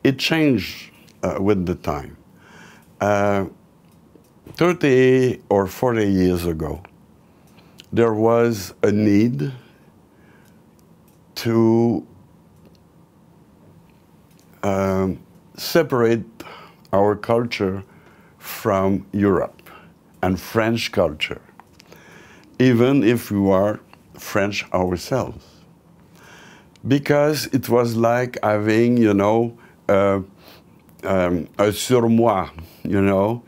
it changed with the time. 30 or 40 years ago, there was a need to separate our culture from Europe and French culture, even if we are French ourselves. Because it was like having, you know, a surmoi, you know.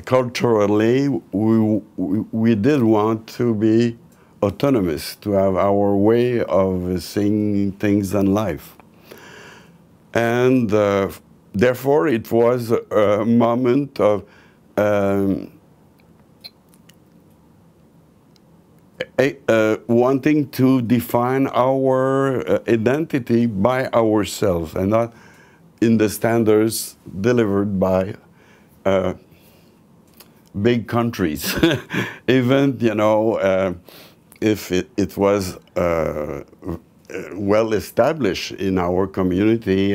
Culturally, we did want to be autonomous, to have our way of seeing things in life. And therefore, it was a moment of wanting to define our identity by ourselves and not in the standards delivered by big countries. Even, you know, if it was well established in our community,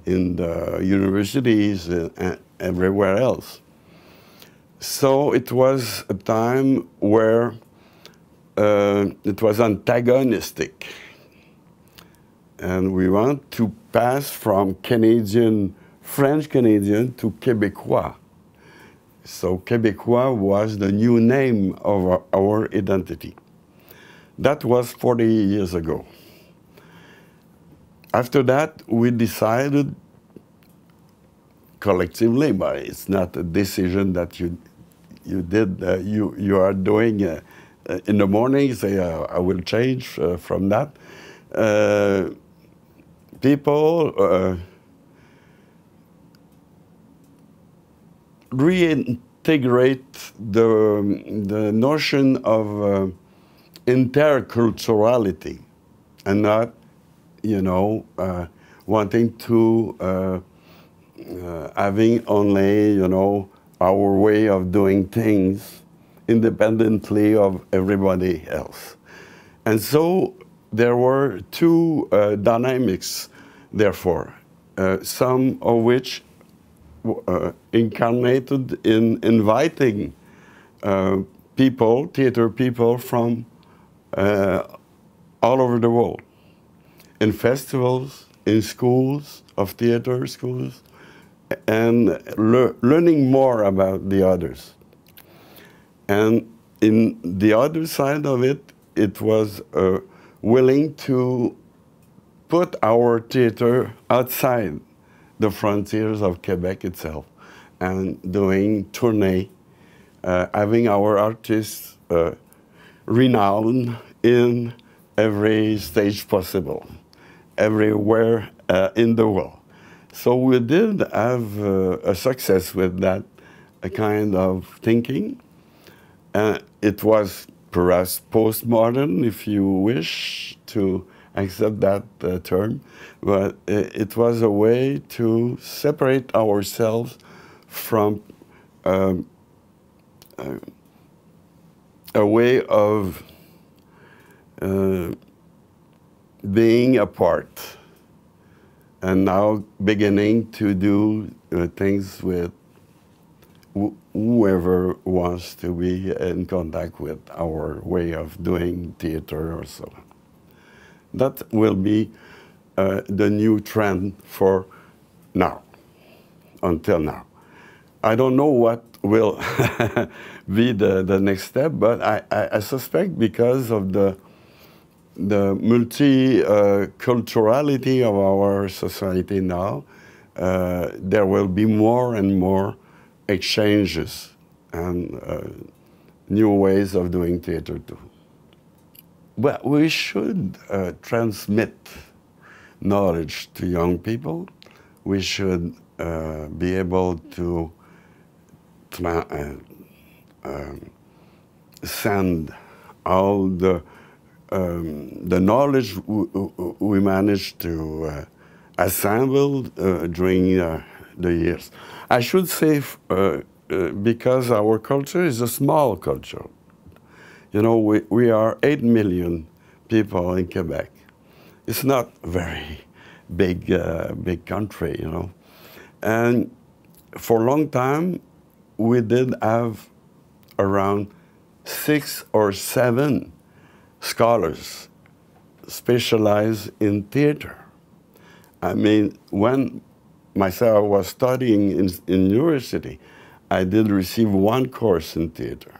in the universities and everywhere else. So it was a time where it was antagonistic. And we want to pass from Canadian, French Canadian to Québécois. So Québécois was the new name of our identity. That was 40 years ago. After that, we decided collectively, but it's not a decision that you are doing in the morning, say, I will change from that. People reintegrate the notion of interculturality and not, you know, wanting to having only, you know, our way of doing things independently of everybody else. And so there were two dynamics, therefore, some of which incarnated in inviting people, theater people from all over the world, in festivals, in schools of theater schools, and learning more about the others. And in the other side of it, it was willing to put our theater outside the frontiers of Quebec itself and doing tournée, having our artists renowned in every stage possible, everywhere in the world. So we did have a success with that kind of thinking. It was perhaps postmodern, if you wish to accept that term, but it was a way to separate ourselves from a way of being apart, and now beginning to do things with whoever wants to be in contact with our way of doing theater or so on. That will be the new trend for now, until now. I don't know what will be the next step, but I suspect because of the multiculturality of our society now, there will be more and more exchanges and new ways of doing theater too. Well, we should transmit knowledge to young people. We should be able to send all the knowledge we managed to assemble during the years. I should say, because our culture is a small culture. You know, we are 8 million people in Quebec. It's not a very big country, you know. And for a long time, we did have around 6 or 7 scholars specialized in theater. I mean, when myself was studying in university, I did receive 1 course in theater.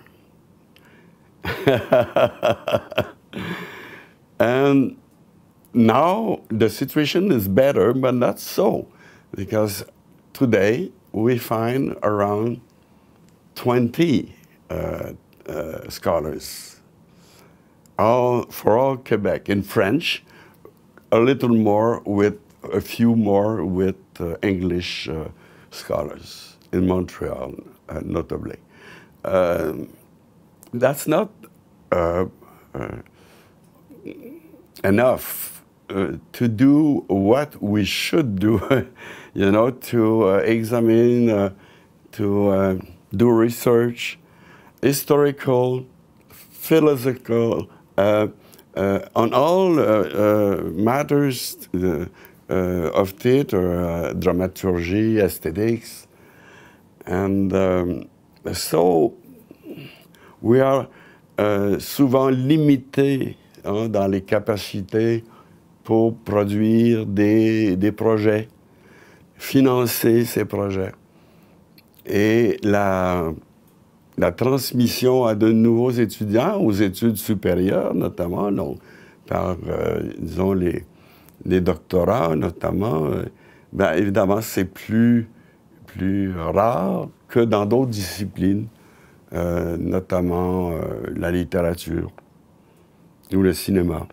And now the situation is better, but not so, because today we find around 20 scholars, for all Quebec. In French, a little more with a few more with English scholars in Montreal, notably. That's not enough to do what we should do, you know, to examine, to do research, historical, philosophical, on all matters of theater, dramaturgie, aesthetics. And so we are souvent limités dans les capacités pour produire des projets, financer ces projets. Et la transmission à de nouveaux étudiants, aux études supérieures notamment, donc par, disons, les doctorats notamment, ben, évidemment, c'est plus rare que dans d'autres disciplines, notamment la littérature ou le cinéma.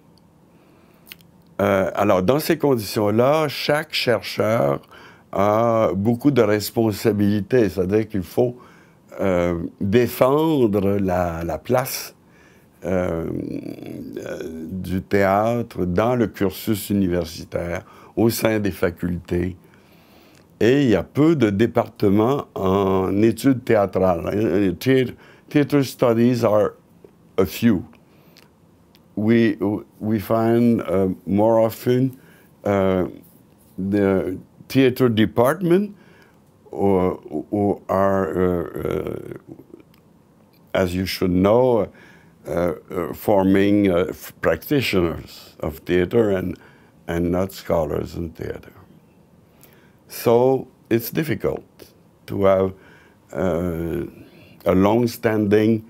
Alors, dans ces conditions-là, chaque chercheur a beaucoup de responsabilités, c'est-à-dire qu'il faut défendre la place du théâtre dans le cursus universitaire, au sein des facultés. Et il y a peu de départements en études théâtrales. Theater studies are a few. We find more often the theater department or are, as you should know, forming practitioners of theater and not scholars in theater. So it's difficult to have a long-standing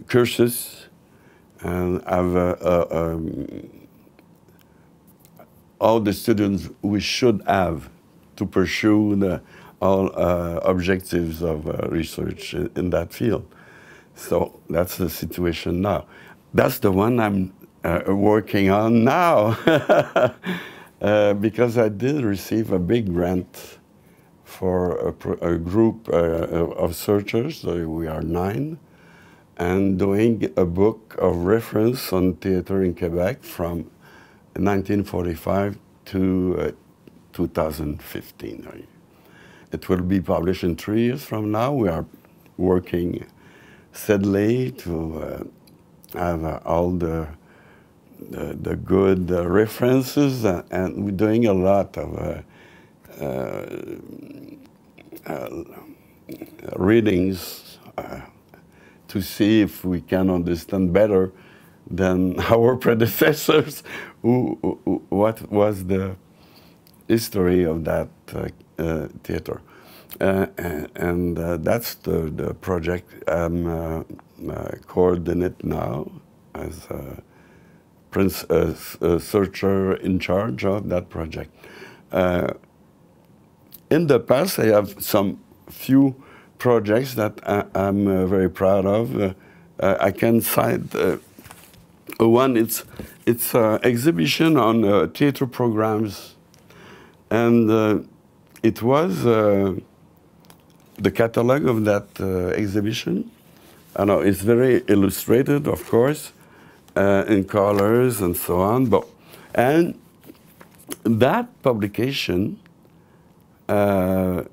cursus and have all the students we should have to pursue all objectives of research in that field. So that's the situation now. That's the one I'm working on now. Because I did receive a big grant for a group of searchers, we are 9, and doing a book of reference on theater in Quebec from 1945 to 2015. It will be published in 3 years from now. We are working steadily to have all the good references, and we're doing a lot of readings to see if we can understand better than our predecessors what was the history of that theater. And that's the project I'm coordinating now as a searcher in charge of that project. In the past, I have some few projects that I'm very proud of. I can cite one. It's an exhibition on theater programs, and it was the catalog of that exhibition. I know it's very illustrated, of course, in colors and so on. And that publication, le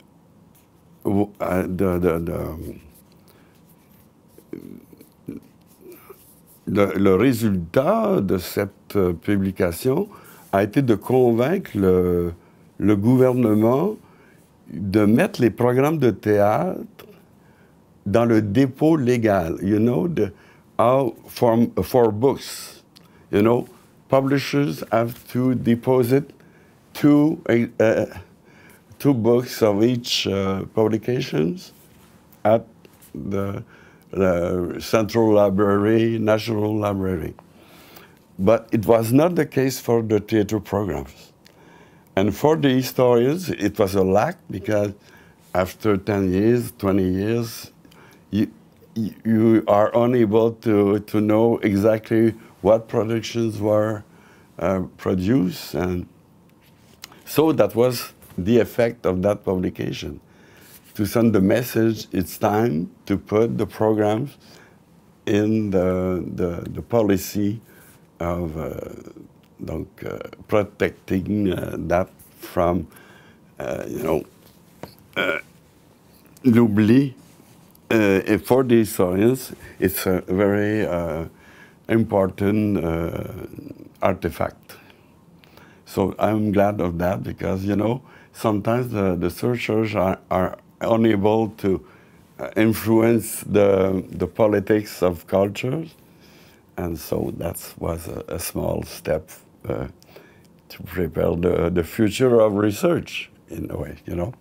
résultat de cette publication a été de convaincre le gouvernement de mettre les programmes de théâtre dans le dépôt légal. You know, for books, you know, publishers have to deposit two books of each publications at the Central Library, National Library. But it was not the case for the theater programs. And for the historians, it was a lack because after 10 years, 20 years, you are unable to know exactly what productions were produced. And so that was the effect of that publication, to send the message it's time to put the programs in the policy of protecting that from, l'oubli. For the historians, it's a very important artifact. So I'm glad of that because, you know, sometimes the searchers are unable to influence the politics of cultures. And so that was a small step to prepare the future of research, in a way, you know.